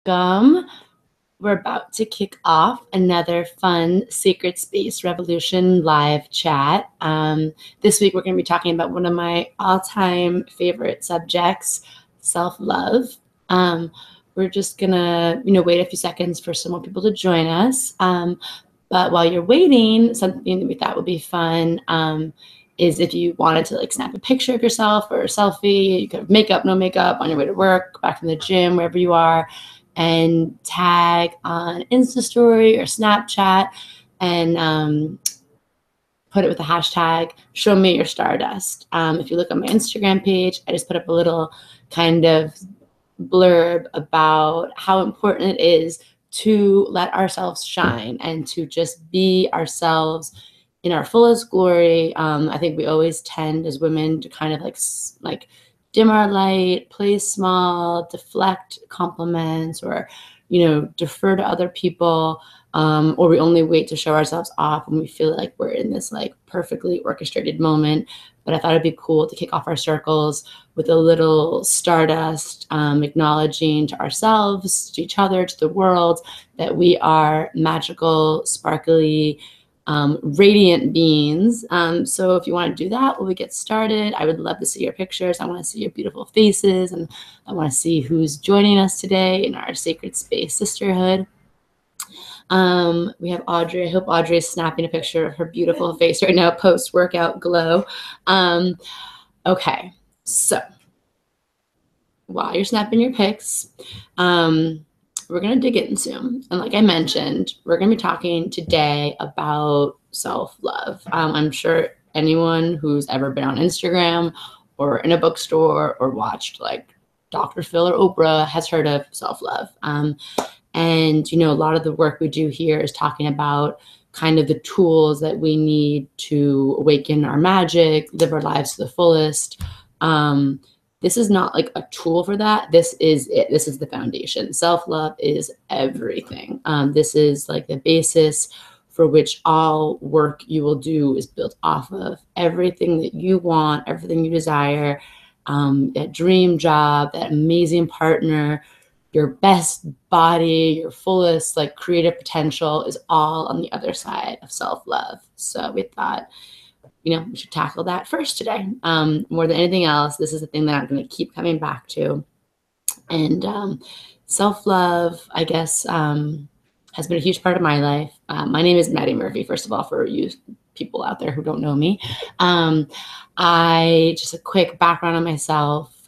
Welcome. We're about to kick off another fun Sacred Space Revolution live chat. This week we're going to be talking about one of my all-time favorite subjects, self-love. We're just going to, wait a few seconds for some more people to join us. But while you're waiting, something that we thought would be fun is if you wanted to snap a picture of yourself or a selfie. You could have makeup, no makeup, on your way to work, back from the gym, wherever you are, and tag on Insta story or Snapchat and put it with the hashtag show me your stardust. If you look on my Instagram page, I just put up a little kind of blurb about how important it is to let ourselves shine and to just be ourselves in our fullest glory. I think we always tend as women to kind of like dim our light, play small, deflect compliments, or defer to other people, or we only wait to show ourselves off when we feel like we're in this perfectly orchestrated moment. But I thought it'd be cool to kick off our circles with a little stardust, acknowledging to ourselves, to each other, to the world, that we are magical, sparkly, radiant beings. So if you want to do that while we get started, I would love to see your pictures. I want to see your beautiful faces, and I want to see who's joining us today in our Sacred Space Sisterhood. We have Audrey. I hope Audrey is snapping a picture of her beautiful face right now, post-workout glow. Okay, so while you're snapping your pics, we're going to dig in soon. And like I mentioned, we're going to be talking today about self-love. I'm sure anyone who's ever been on Instagram or in a bookstore or watched Dr. Phil or Oprah has heard of self-love. And, a lot of the work we do here is talking about kind of the tools that we need to awaken our magic, live our lives to the fullest. This is not a tool for that. This is it. This is the foundation. Self-love is everything. This is the basis for which all work you will do is built off of. Everything that you want, everything you desire, that dream job, that amazing partner, your best body, your fullest creative potential is all on the other side of self-love. So we thought, we should tackle that first today. More than anything else, this is the thing that I'm going to keep coming back to. And self-love, I guess, has been a huge part of my life. My name is Madi Murphy, first of all, for you people out there who don't know me. Just a quick background on myself.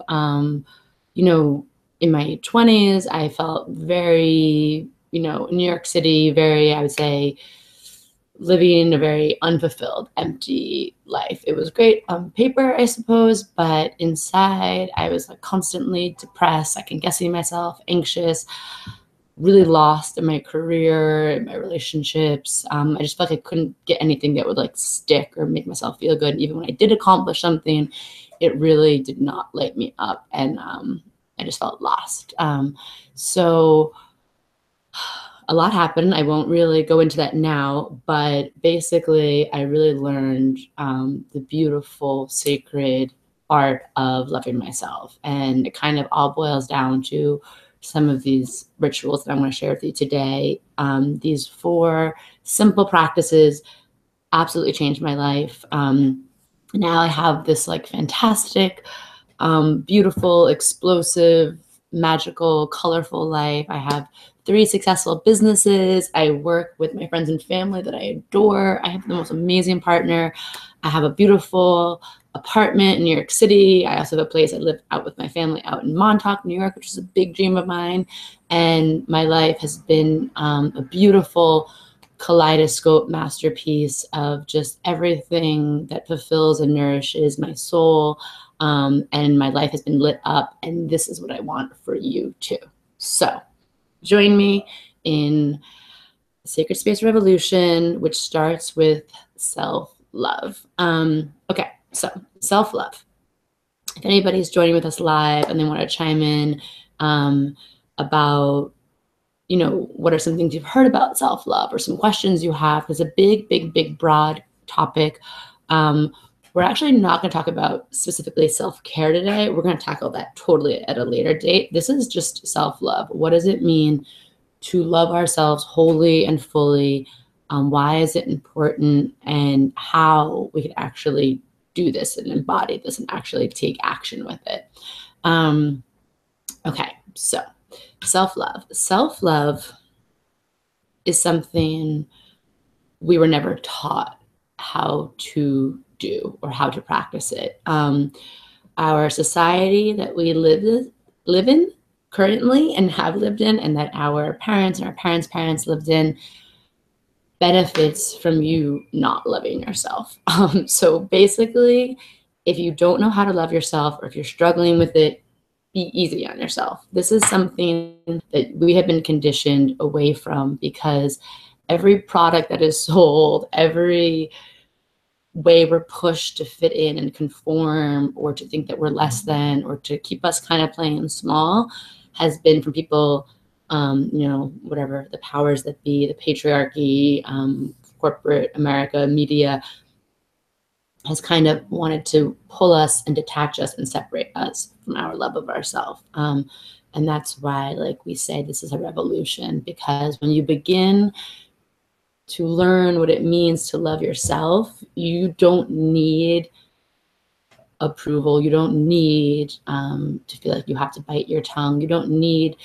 In my 20s, I felt very, in New York City, very, I would say, living a very unfulfilled, empty life. It was great on paper, I suppose, but inside I was constantly depressed, second-guessing myself, anxious, really lost in my career, in my relationships. I just felt like I couldn't get anything that would stick or make myself feel good. And even when I did accomplish something, it really did not light me up, and I just felt lost. So a lot happened. I won't really go into that now, but basically I really learned the beautiful, sacred art of loving myself. And it kind of all boils down to some of these rituals that I'm going to share with you today. These 4 simple practices absolutely changed my life. Now I have this fantastic, beautiful, explosive, magical, colorful life. I have 3 successful businesses. I work with my friends and family that I adore. I have the most amazing partner. I have a beautiful apartment in New York City. I also have a place I live out with my family out in Montauk, New York, which is a big dream of mine. And my life has been a beautiful kaleidoscope masterpiece of just everything that fulfills and nourishes my soul. And my life has been lit up, and this is what I want for you too. So join me in Sacred Space Revolution, which starts with self-love. Okay, so self-love. If anybody's joining with us live and they want to chime in about, what are some things you've heard about self-love or some questions you have, it's a big, big, big, broad topic. We're actually not going to talk about specifically self-care today. We're going to tackle that totally at a later date. This is just self-love. What does it mean to love ourselves wholly and fully? Why is it important, and how we can actually do this and embody this and actually take action with it. Okay, so self-love. Self-love is something we were never taught how to do or how to practice it. Our society that we live in currently and have lived in, and that our parents and our parents' parents lived in, benefits from you not loving yourself. So basically, if you don't know how to love yourself, or if you're struggling with it, be easy on yourself. This is something that we have been conditioned away from, because every product that is sold, every way we're pushed to fit in and conform, or to think that we're less than, or to keep us kind of playing small, has been from people, whatever the powers that be, the patriarchy, corporate America, media, has kind of wanted to pull us and detach us and separate us from our love of ourselves. And that's why, like we say, this is a revolution, because when you begin to learn what it means to love yourself, you don't need approval. You don't need to feel like you have to bite your tongue. You don't need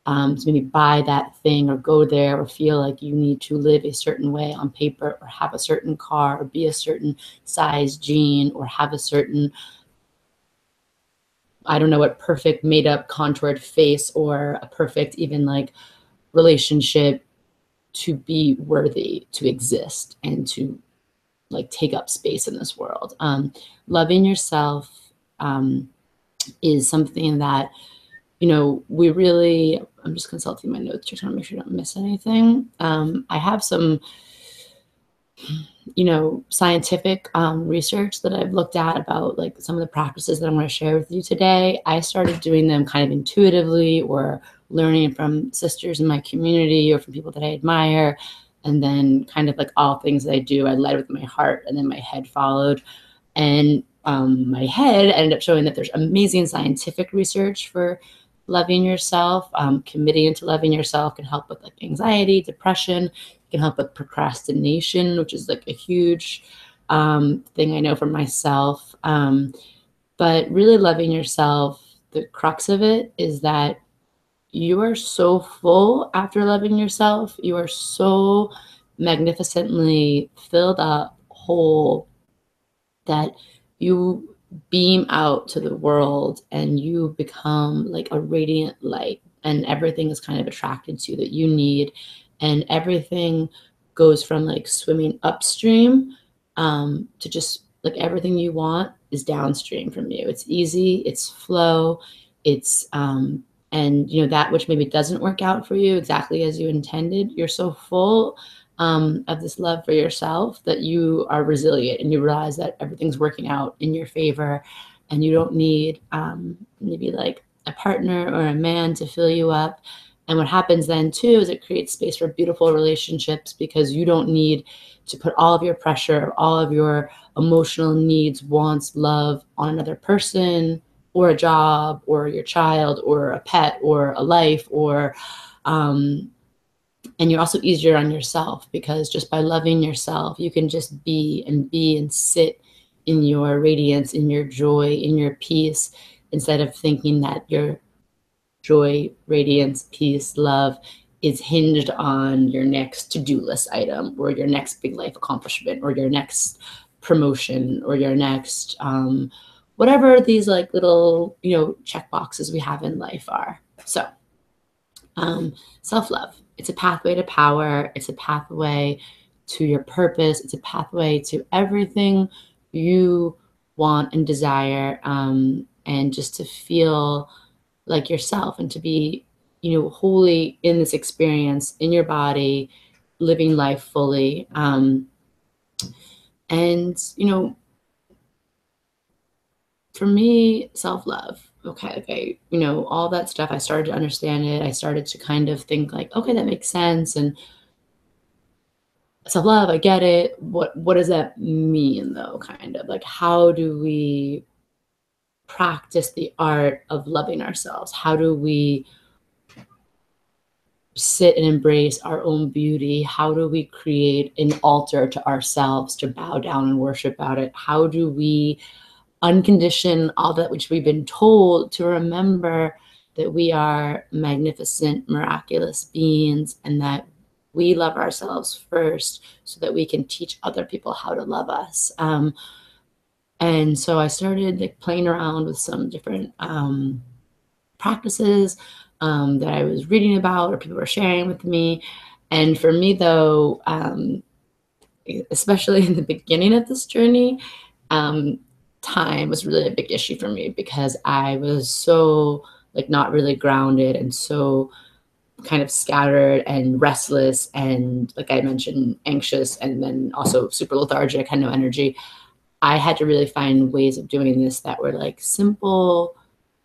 to maybe buy that thing or go there, or feel like you need to live a certain way on paper, or have a certain car, or be a certain size jean, or have a certain, I don't know what, perfect made up contoured face, or a perfect even like relationship, to be worthy to exist and to like take up space in this world. Loving yourself is something that, we really, I'm just consulting my notes, just want to make sure I don't miss anything. I have some, scientific research that I've looked at about like some of the practices that I'm going to share with you today. I started doing them kind of intuitively, or learning from sisters in my community, or from people that I admire. And then kind of like all things that I do, I led with my heart, and then my head followed. And my head ended up showing that there's amazing scientific research for loving yourself. Committing to loving yourself can help with like anxiety, depression, can help with procrastination, which is like a huge thing I know for myself. But really loving yourself, the crux of it is that you are so full after loving yourself. You are so magnificently filled up, whole, that you beam out to the world, and you become like a radiant light, and everything is kind of attracted to you that you need. And everything goes from like swimming upstream to just like everything you want is downstream from you. It's easy, it's flow, it's and that which maybe doesn't work out for you exactly as you intended, you're so full of this love for yourself that you are resilient, and you realize that everything's working out in your favor, and you don't need maybe like a partner or a man to fill you up. And what happens then too is it creates space for beautiful relationships, because you don't need to put all of your pressure, all of your emotional needs, wants, love on another person, or a job, or your child, or a pet, or a life, or and you're also easier on yourself, because just by loving yourself, you can just be and sit in your radiance, in your joy, in your peace, instead of thinking that your joy, radiance, peace, love is hinged on your next to-do list item, or your next big life accomplishment, or your next promotion, or your next whatever these like little check boxes we have in life are. So self-love, it's a pathway to power, it's a pathway to your purpose, it's a pathway to everything you want and desire, and just to feel like yourself, and to be wholly in this experience, in your body, living life fully. And for me, self-love, okay, all that stuff, I started to understand it. I started to kind of think like, okay, that makes sense. And self-love, I get it. What does that mean though? Kind of like, how do we practice the art of loving ourselves? How do we sit and embrace our own beauty? How do we create an altar to ourselves to bow down and worship at it? How do we uncondition all that which we've been told to remember that we are magnificent, miraculous beings and that we love ourselves first so that we can teach other people how to love us. And so I started like playing around with some different practices that I was reading about or people were sharing with me. And for me, though, especially in the beginning of this journey, um, time was really a big issue for me because I was so like not really grounded and so kind of scattered and restless and, like I mentioned, anxious, and then also super lethargic, had no energy. I had to really find ways of doing this that were like simple,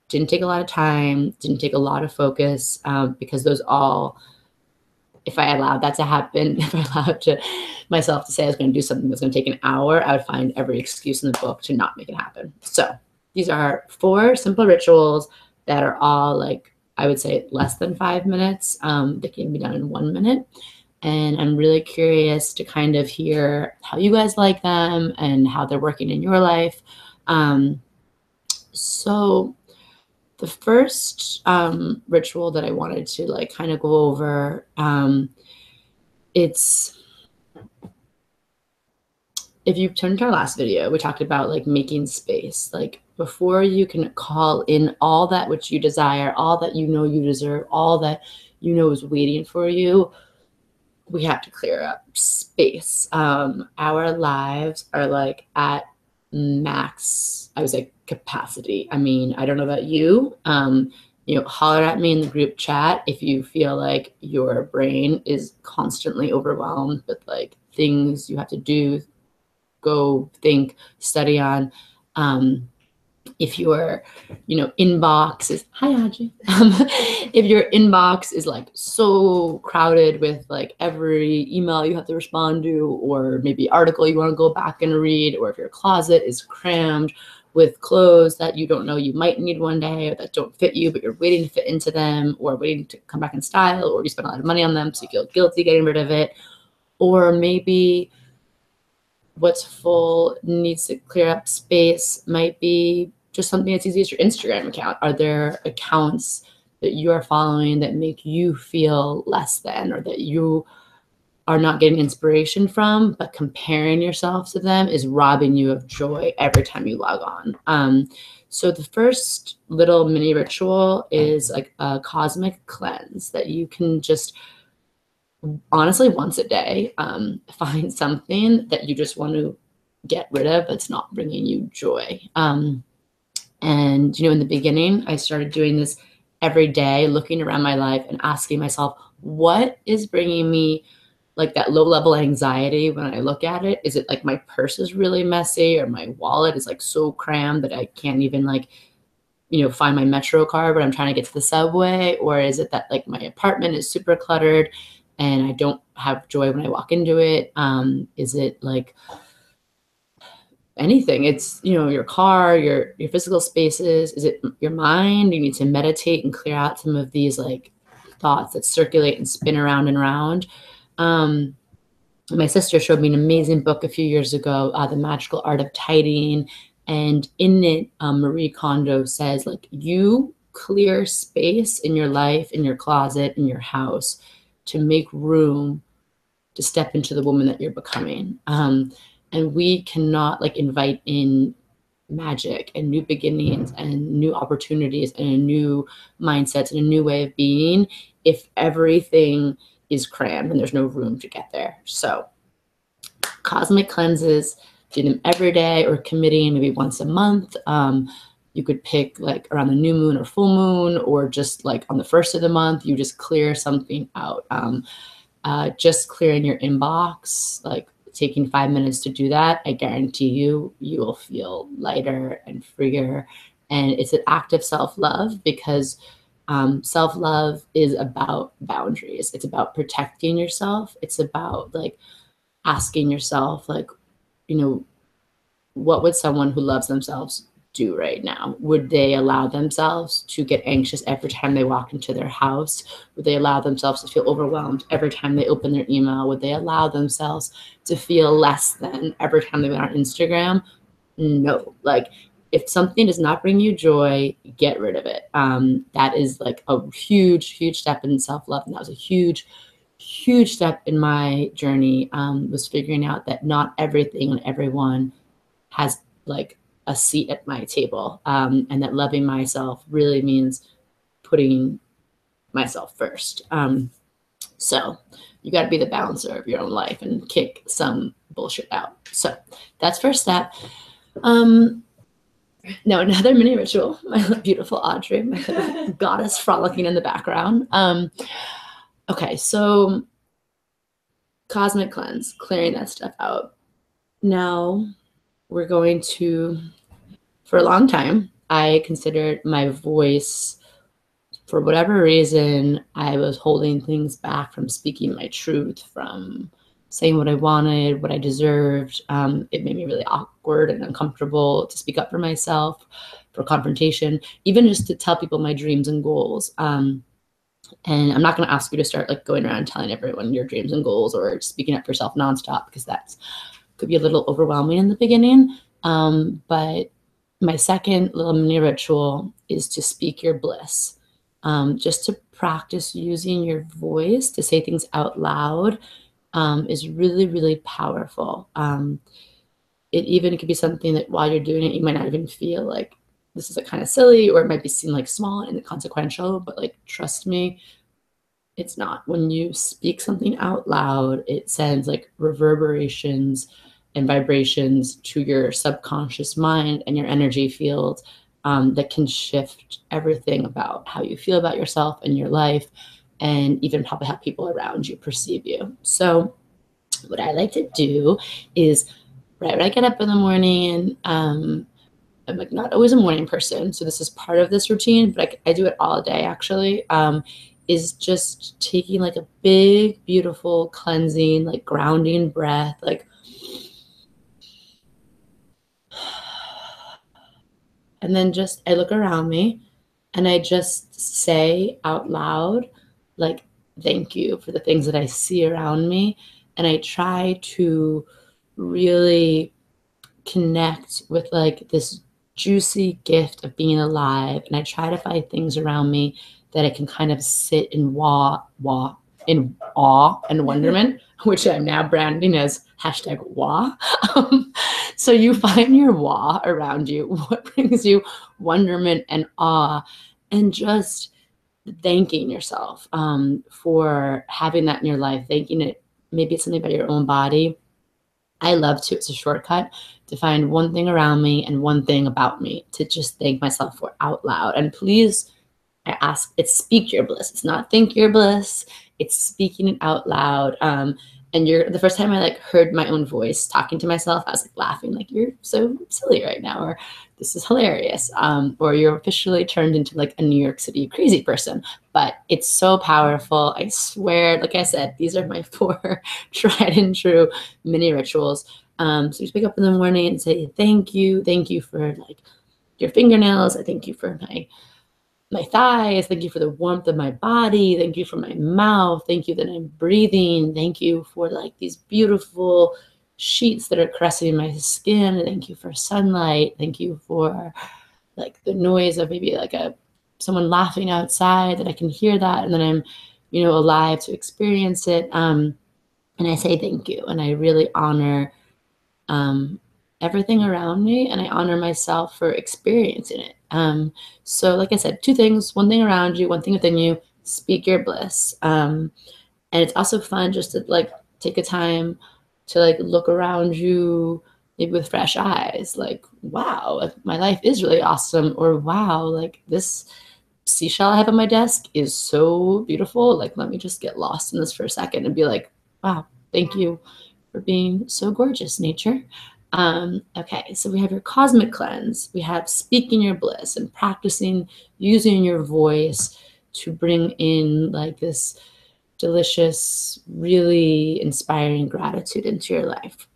didn't take a lot of time, didn't take a lot of focus, because those all, if I allowed that to happen, if I allowed myself to say I was going to do something that's going to take an hour, I would find every excuse in the book to not make it happen. So these are 4 simple rituals that are all like, I would say less than 5 minutes. They can be done in 1 minute. And I'm really curious to kind of hear how you guys like them and how they're working in your life. So the first ritual that I wanted to like kind of go over, it's, if you turned to our last video, we talked about like making space, like before you can call in all that which you desire, all that you know you deserve, all that you know is waiting for you, we have to clear up space. Our lives are like at max, I would say, capacity. I mean, I don't know about you. Holler at me in the group chat if you feel like your brain is constantly overwhelmed with like things you have to do, go think, study on. If your inbox is, hi Audrey, if your inbox is like so crowded with like every email you have to respond to, or maybe article you want to go back and read, or if your closet is crammed with clothes that you don't know you might need one day or that don't fit you but you're waiting to fit into them or waiting to come back in style, or you spend a lot of money on them so you feel guilty getting rid of it, or maybe what's full needs to clear up space, might be just something as easy as your Instagram account. Are there accounts that you are following that make you feel less than, or that you are not getting inspiration from, but comparing yourself to them is robbing you of joy every time you log on? So the first little mini ritual is like a cosmic cleanse that you can just honestly once a day find something that you just want to get rid of that's not bringing you joy. And in the beginning I started doing this every day, looking around my life and asking myself, what is bringing me like that low level anxiety when I look at it? Is it like my purse is really messy, or my wallet is like so crammed that I can't even like find my Metro card, but I'm trying to get to the subway? Or is it that like my apartment is super cluttered and I don't have joy when I walk into it? Is it like anything? It's, your car, your physical spaces. Is it your mind? You need to meditate and clear out some of these like thoughts that circulate and spin around and around. My sister showed me an amazing book a few years ago, The Magical Art of Tidying. And in it, Marie Kondo says, like, you clear space in your life, in your closet, in your house, to make room to step into the woman that you're becoming. And we cannot like invite in magic and new beginnings and new opportunities and a new mindset and a new way of being if everything is crammed and there's no room to get there. So cosmic cleanses, do them every day or committing maybe once a month. You could pick like around the new moon or full moon, or just like on the first of the month, you just clear something out. Just clearing your inbox, like taking 5 minutes to do that, I guarantee you will feel lighter and freer. And it's an act of self-love, because self-love is about boundaries. It's about protecting yourself. It's about like asking yourself, like, what would someone who loves themselves do right now? Would they allow themselves to get anxious every time they walk into their house? Would they allow themselves to feel overwhelmed every time they open their email? Would they allow themselves to feel less than every time they went on Instagram? No. Like, if something does not bring you joy, get rid of it. That is like a huge step in self-love. And that was a huge step in my journey, was figuring out that not everything and everyone has like a seat at my table, and that loving myself really means putting myself first. So you got to be the balancer of your own life and kick some bullshit out. So that's first step. Now another mini ritual, my beautiful Audrey, my goddess frolicking in the background. Okay, so cosmic cleanse, clearing that stuff out. Now we're going to, for a long time, I considered my voice, for whatever reason, I was holding things back from speaking my truth, from saying what I wanted, what I deserved. It made me really awkward and uncomfortable to speak up for myself, for confrontation, even just to tell people my dreams and goals. And I'm not going to ask you to start like going around telling everyone your dreams and goals or speaking up for yourself nonstop, because that's could be a little overwhelming in the beginning. But my second little mini ritual is to speak your bliss. Just to practice using your voice to say things out loud is really powerful. It could be something that while you're doing it, you might not even feel like this is like kind of silly, or it might be seen like small and inconsequential, but like, trust me, it's not. When you speak something out loud, it sends like reverberations and vibrations to your subconscious mind and your energy field, that can shift everything about how you feel about yourself and your life, and even probably how people around you perceive you. So what I like to do is, right when I get up in the morning, I'm like not always a morning person, so this is part of this routine, but I do it all day actually, is just taking like a big, beautiful, cleansing, like grounding breath, like, and then just, I look around me and I just say out loud, like, thank you for the things that I see around me. And I try to really connect with like this juicy gift of being alive. And I try to find things around me that I can kind of sit in awe and wonderment, which I'm now branding as hashtag WA. So you find your WA around you, what brings you wonderment and awe, and just thanking yourself for having that in your life, thanking it. Maybe it's something about your own body. I love to, it's a shortcut to find one thing around me and one thing about me to just thank myself for out loud. And please, I ask, it's speak your bliss. It's not think your bliss. It's speaking it out loud. And the first time I like heard my own voice talking to myself, I was like laughing, like, you're so silly right now, or this is hilarious, or you're officially turned into like a New York City crazy person. But it's so powerful. I swear, like I said, these are my 4 tried and true mini rituals. So you just wake up in the morning and say, thank you for like your fingernails. I thank you for my thighs. Thank you for the warmth of my body. Thank you for my mouth. Thank you that I'm breathing. Thank you for like these beautiful sheets that are caressing my skin. Thank you for sunlight. Thank you for like the noise of maybe like someone laughing outside, that I can hear that, and then I'm, alive to experience it. And I say thank you, and I really honor everything around me, and I honor myself for experiencing it. So like I said, 2 things, one thing around you, one thing within you, speak your bliss. And it's also fun just to like take a time to like look around you, maybe with fresh eyes, like, wow, my life is really awesome, or wow, like this seashell I have on my desk is so beautiful. Like, let me just get lost in this for a second and be like, wow, thank you for being so gorgeous, nature. Okay, so we have your cosmic cleanse. We have speaking your bliss and practicing using your voice to bring in like this delicious, really inspiring gratitude into your life.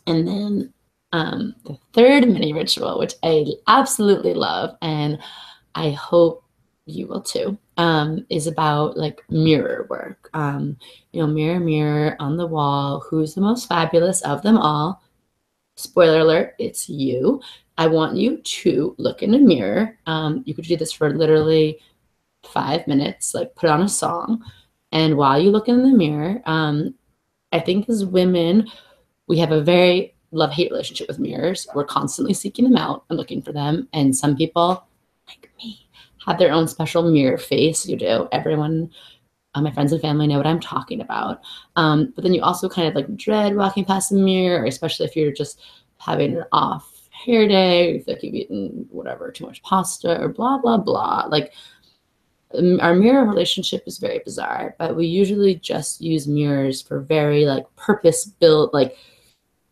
And then the third mini ritual, which I absolutely love, and I hope you will too, is about like mirror work. Mirror, mirror on the wall, who's the most fabulous of them all? Spoiler alert, it's you. I want you to look in a mirror. You could do this for literally 5 minutes, like put on a song. And while you look in the mirror, I think as women, we have a very love-hate relationship with mirrors. We're constantly seeking them out and looking for them. And some people, like me, have their own special mirror face. You do. Everyone, my friends and family know what I'm talking about. But then you also kind of like dread walking past the mirror, especially if you're just having an off hair day, or if like you've eaten whatever, too much pasta or blah, blah, blah. Like our mirror relationship is very bizarre, but we usually just use mirrors for very like purpose built, like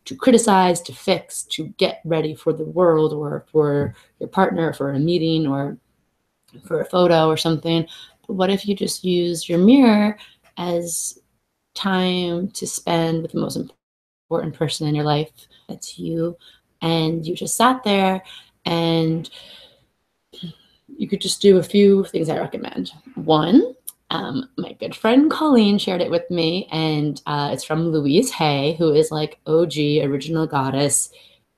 to criticize, to fix, to get ready for the world or for your partner, for a meeting or for a photo or something. But what if you just use your mirror as time to spend with the most important person in your life? That's you. And you just sat there and you could just do a few things I recommend. One, my good friend Colleen shared it with me, and it's from Louise Hay, who is like OG, original goddess.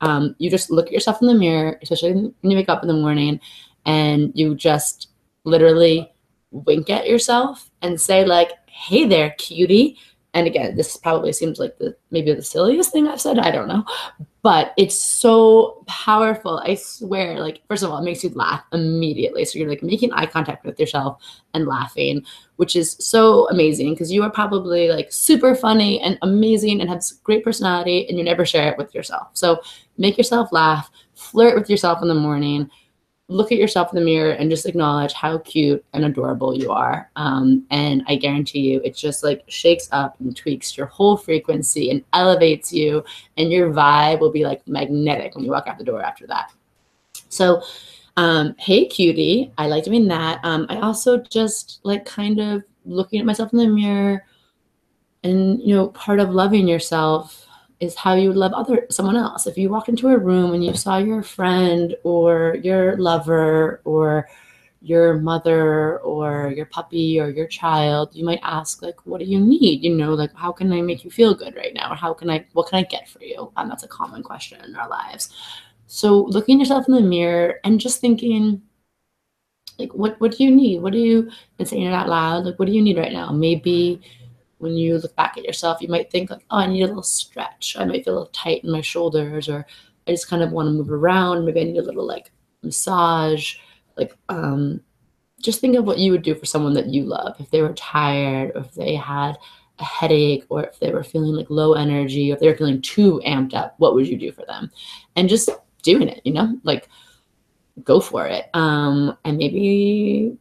You just look at yourself in the mirror, especially when you wake up in the morning, and you just literally wink at yourself and say like, "Hey there, cutie." And again, this probably seems like maybe the silliest thing I've said. I don't know, but it's so powerful. I swear, like, first of all, it makes you laugh immediately. So you're like making eye contact with yourself and laughing, which is so amazing because you are probably like super funny and amazing and have great personality and you never share it with yourself. So make yourself laugh, flirt with yourself in the morning, look at yourself in the mirror and just acknowledge how cute and adorable you are. And I guarantee you, it just like shakes up and tweaks your whole frequency and elevates you, and your vibe will be like magnetic when you walk out the door after that. So, hey, cutie, I like doing that. I also just like kind of looking at myself in the mirror, and part of loving yourself is how you would love someone else. If you walk into a room and you saw your friend or your lover or your mother or your puppy or your child, you might ask like, what do you need? Like, how can I make you feel good right now? Or what can I get for you? That's a common question in our lives. So looking yourself in the mirror and just thinking, like, what do you need? And saying it out loud, like, what do you need right now? Maybe when you look back at yourself, you might think like, oh, I need a little stretch. I might feel a little tight in my shoulders, or I just kind of want to move around. Maybe I need a little like massage. Like, just think of what you would do for someone that you love. If they were tired, or if they had a headache, or if they were feeling like low energy, or if they were feeling too amped up, what would you do for them? And just doing it, like go for it. And maybe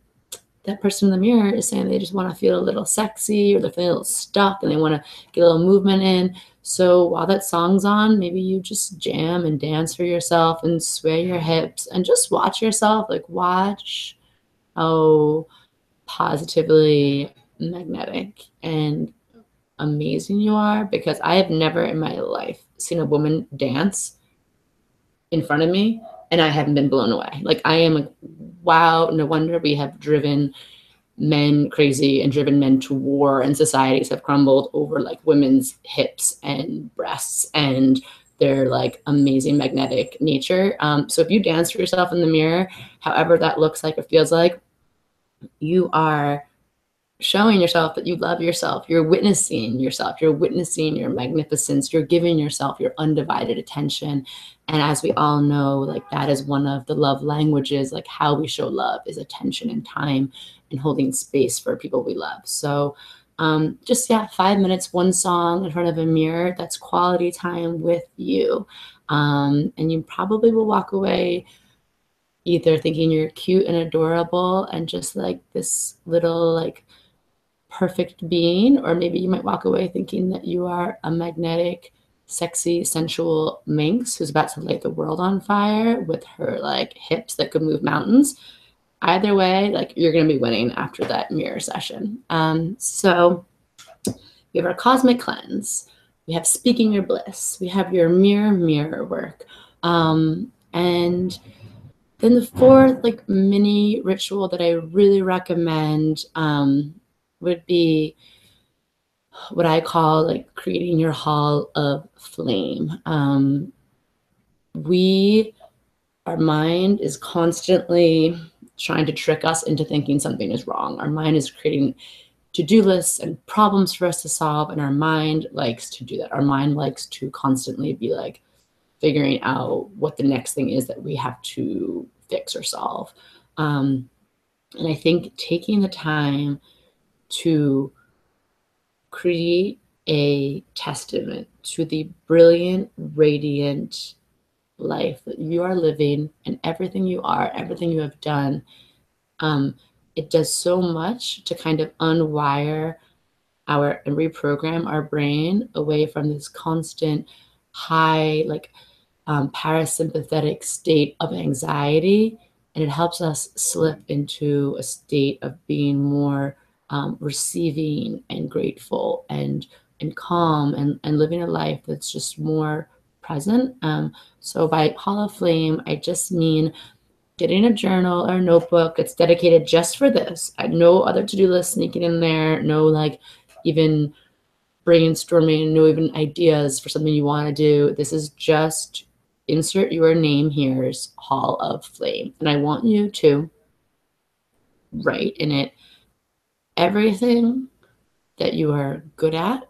that person in the mirror is saying they just want to feel a little sexy, or they're feeling a little stuck and they want to get a little movement in. So while that song's on, maybe you just jam and dance for yourself and sway your hips and just watch yourself, like watch how positively magnetic and amazing you are. Because I have never in my life seen a woman dance in front of me and I haven't been blown away. Like, I am like, wow, no wonder we have driven men crazy and driven men to war, and societies have crumbled over like women's hips and breasts and their like amazing magnetic nature. So if you dance for yourself in the mirror, however that looks like or feels like, you are showing yourself that you love yourself. You're witnessing yourself. You're witnessing your magnificence. You're giving yourself your undivided attention. And as we all know, like that is one of the love languages, like how we show love is attention and time and holding space for people we love. So just, 5 minutes, one song in front of a mirror, that's quality time with you. And you probably will walk away either thinking you're cute and adorable and just like this little like perfect being, or maybe you might walk away thinking that you are a magnetic, sexy, sensual minx who's about to light the world on fire with her like hips that could move mountains. either way, like you're going to be winning after that mirror session. So we have our cosmic cleanse. We have speaking your bliss. We have your mirror work. And then the fourth like mini ritual that I really recommend would be what I call like creating your hall of flame. Our mind is constantly trying to trick us into thinking something is wrong. Our mind is creating to-do lists and problems for us to solve, and our mind likes to do that. Our mind likes to constantly be like figuring out what the next thing is that we have to fix or solve. And I think taking the time to create a testament to the brilliant, radiant life that you are living and everything you are, everything you have done, it does so much to kind of unwire and reprogram our brain away from this constant high, like parasympathetic state of anxiety. And it helps us slip into a state of being more receiving and grateful and calm and living a life that's just more present. So by hollow flame, I just mean getting a journal or a notebook that's dedicated just for this. No other to-do list sneaking in there, no like even brainstorming, no even ideas for something you want to do. This is just insert your name here's Hall of Flame. And I want you to write in it everything that you are good at,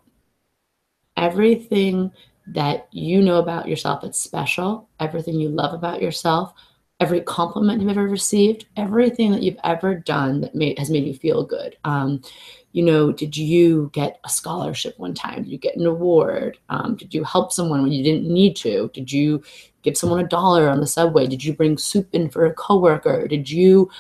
everything that you know about yourself that's special, everything you love about yourself, every compliment you've ever received, everything that you've ever done that has made you feel good. Did you get a scholarship one time? Did you get an award? Did you help someone when you didn't need to? Did you give someone $1 on the subway? Did you bring soup in for a coworker? Did you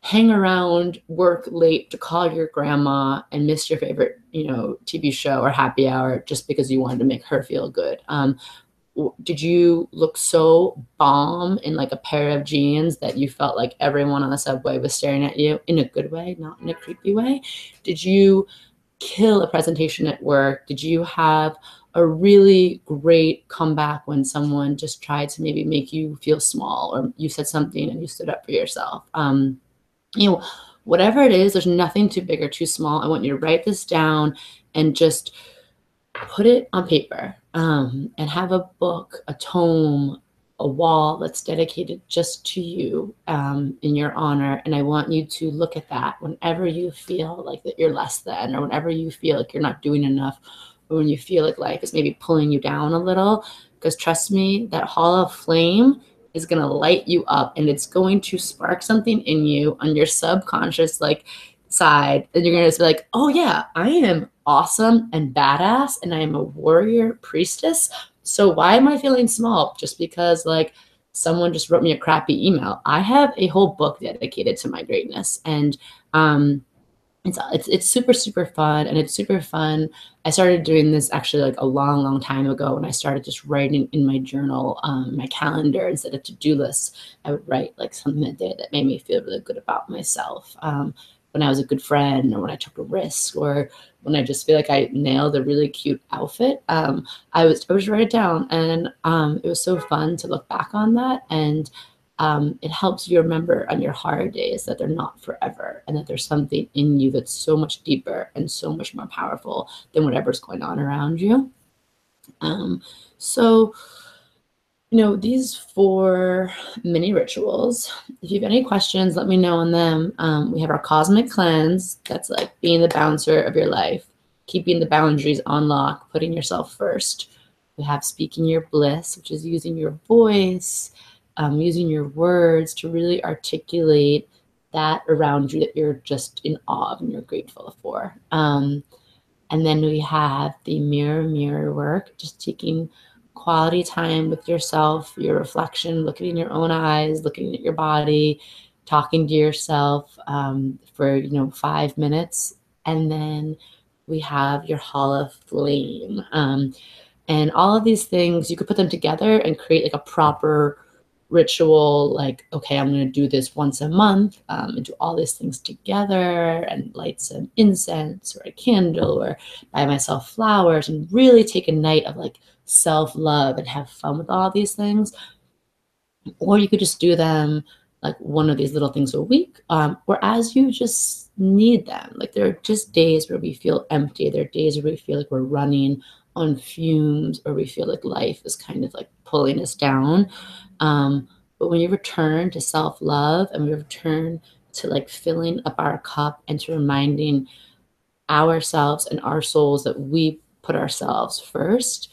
hang around work late to call your grandma and miss your favorite, TV show or happy hour just because you wanted to make her feel good? Did you look so bomb in like a pair of jeans that you felt like everyone on the subway was staring at you in a good way, not in a creepy way? Did you kill a presentation at work? Did you have a really great comeback when someone just tried to maybe make you feel small, or you said something and you stood up for yourself? Whatever it is, there's nothing too big or too small. I want you to write this down and just put it on paper, and have a book, a tome, a wall that's dedicated just to you, in your honor. And I want you to look at that whenever you feel like that you're less than, or whenever you feel like you're not doing enough, or when you feel like life is maybe pulling you down a little. Because trust me, that hall of flame is going to light you up, and it's going to spark something in you on your subconscious side, and you're going to just be like, oh yeah, I am awesome and badass, and I am a warrior priestess. So why am I feeling small just because like someone just wrote me a crappy email? I have a whole book dedicated to my greatness. And it's super, super fun, and it's super fun. I started doing this actually like a long, long time ago when I started just writing in my journal, my calendar, instead of to-do lists. I would write like something that day that made me feel really good about myself. When I was a good friend, or when I took a risk, or when I just feel like I nailed a really cute outfit. I was write it down, and it was so fun to look back on that. And it helps you remember on your hard days that they're not forever, and that there's something in you that's so much deeper and so much more powerful than whatever's going on around you. So, these 4 mini rituals, if you have any questions, let me know on them. We have our cosmic cleanse. That's like being the bouncer of your life, keeping the boundaries on lock, putting yourself first. We have speaking your bliss, which is using your voice, using your words to really articulate that around you that you're just in awe of and you're grateful for. And then we have the mirror work, just taking quality time with yourself, your reflection, looking in your own eyes, looking at your body, talking to yourself for 5 minutes. And then we have your hall of flame. And all of these things, you could put them together and create like a proper ritual, like, okay, I'm going to do this once a month, and do all these things together, and light some incense or a candle, or buy myself flowers, and really take a night of like self-love and have fun with all these things. Or you could just do them like one of these little things a week, or as you just need them. Like, there are just days where we feel empty. There are days where we feel like we're running on fumes, or we feel like life is kind of like pulling us down. But when you return to self-love, and we return to like filling up our cup, and to reminding ourselves and our souls that we put ourselves first,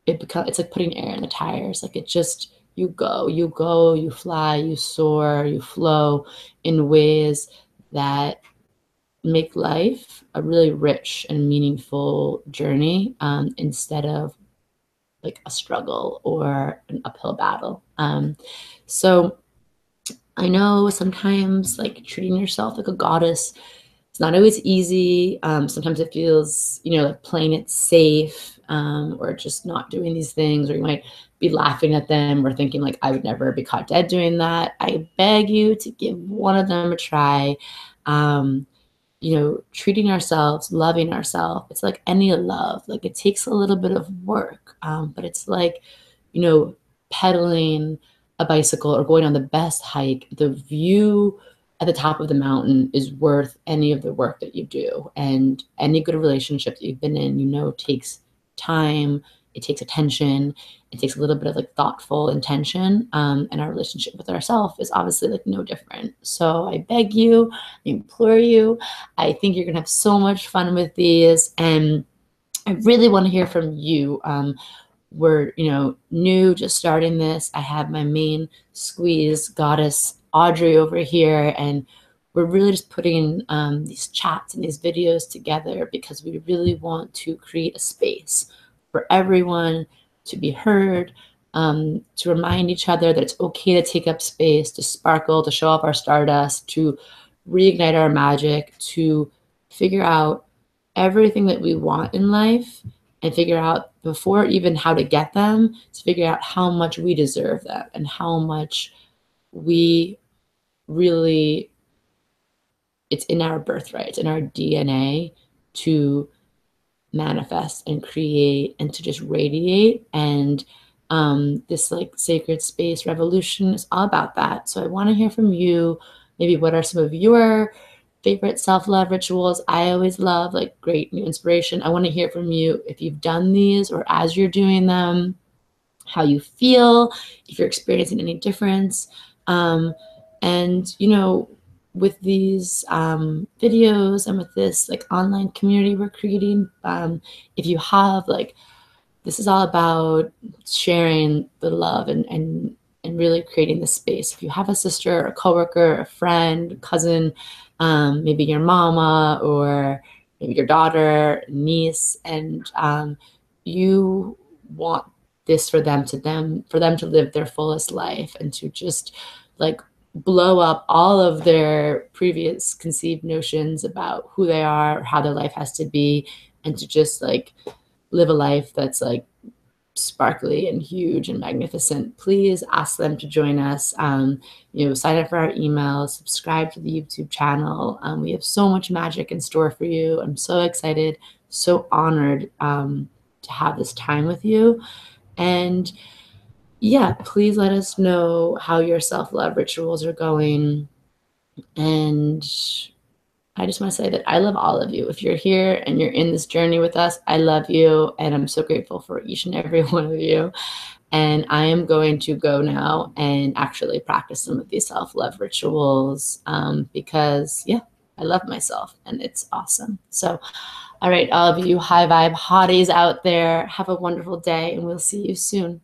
it's like putting air in the tires. Like, it just, you go, you fly, you soar, you flow in ways that make life a really rich and meaningful journey, instead of like a struggle or an uphill battle. So I know sometimes like treating yourself like a goddess, it's not always easy. Sometimes it feels, like playing it safe, or just not doing these things, or you might be laughing at them or thinking like, I would never be caught dead doing that. I beg you to give one of them a try. Um, treating ourselves, loving ourselves. It's like any love. Like, it takes a little bit of work, but it's like, you know, pedaling a bicycle or going on the best hike. The view at the top of the mountain is worth any of the work that you do. And any good relationship that you've been in, takes time, it takes attention, it takes a little bit of like thoughtful intention. And our relationship with ourselves is obviously like no different. So I beg you, I implore you, I think you're gonna have so much fun with these, and I really want to hear from you. We're, new, just starting this. I have my main squeeze goddess, Audrey, over here, and we're really just putting these chats and these videos together because we really want to create a space for everyone to be heard, to remind each other that it's okay to take up space, to sparkle, to show off our stardust, to reignite our magic, to figure out everything that we want in life, and figure out, before even how to get them, to figure out how much we deserve them, and how much we really, it's in our birthright, it's in our DNA to manifest and create and to just radiate. And this like sacred space revolution is all about that. So I want to hear from you. Maybe what are some of your favorite self-love rituals? I always love like great new inspiration. I want to hear from you if you've done these, or as you're doing them, how you feel, if you're experiencing any difference. And with these videos, and with this like online community we're creating, if you have like, this is all about sharing the love, and really creating the space. If you have a sister, a coworker, a friend, cousin, maybe your mama, or maybe your daughter, niece, and you want this for them to live their fullest life, and to just like blow up all of their previous conceived notions about who they are, or how their life has to be, and to just like live a life that's like sparkly and huge and magnificent, please ask them to join us. Sign up for our email, subscribe to the YouTube channel. We have so much magic in store for you. I'm so excited, so honored to have this time with you. And yeah, please let us know how your self-love rituals are going. And I just want to say that I love all of you. If you're here and you're in this journey with us, I love you. And I'm so grateful for each and every one of you. And I am going to go now and actually practice some of these self-love rituals, because, yeah, I love myself and it's awesome. So, all right, all of you high vibe hotties out there, have a wonderful day, and we'll see you soon.